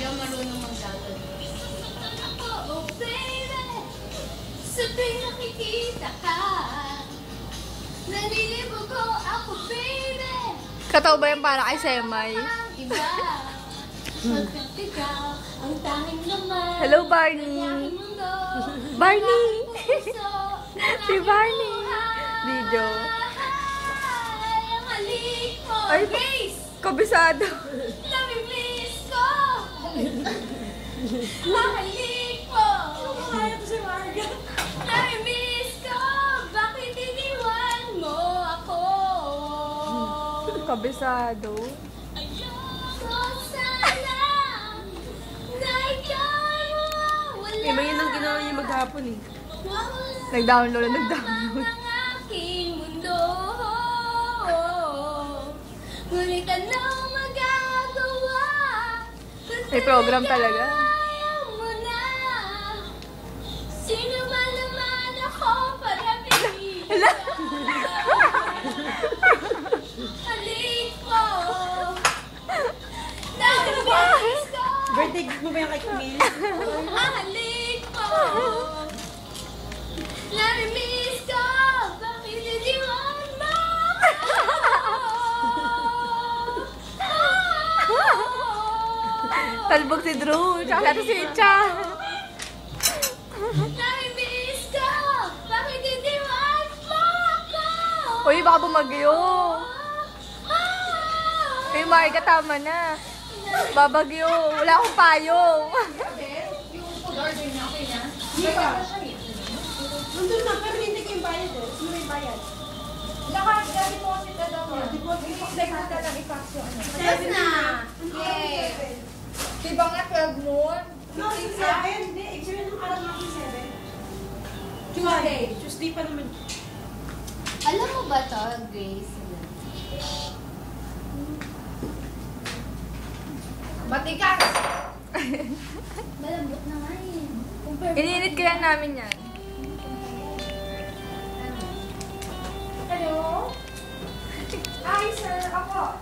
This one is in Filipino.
ako marunong mag-dagat. Oh, baby! Sa tuwing nakikita ka, nalilibog ko ako, baby! Kataw ba yan para kay Semay? Ang iba, pagkat ikaw, ang tanging naman. Hello, Barney! Barney! Si Barney! Video. Ang halik mo, Ay, Grace! kabisado. Namimiss ko! Ang halik mo! Kaya to si Marga. Namimiss ko! Bakit iniwan mo ako? Kabisado. Ayoko sana na ikaw wala. Iba yun ang ginawa niya maghapon eh. Nag-download. Ang aking mundo. Ngunit anong magagawa? May program talaga. Ayaw mo na. Sino man naman ako para piliin. Halik mo. Namimiss ko. Birthday gift mo ba yung kay Camille? Halik mo. Namimiss ko. Bakit iniwan mo ako? Talbog si Drew. Tsaka si Icha. Namimiss ko. Bakit iniwan mo ako? Uy, baka bumagyo. Uy, Marga, tama na. Babagyo. Wala akong payong. Nandun na, pero hindi ko yung bayad eh. Sino may bayad? Naka-deposit na daw. Tapos na. Yay. Diba nga 12 noon? No, 7. Hindi, exam ng araw natin 7. Tuesday pa naman. Alam mo ba to, Grace? Matigas! Malambot na nga eh. Ininit kaya namin yan. Hello? Hi, sir. Ako.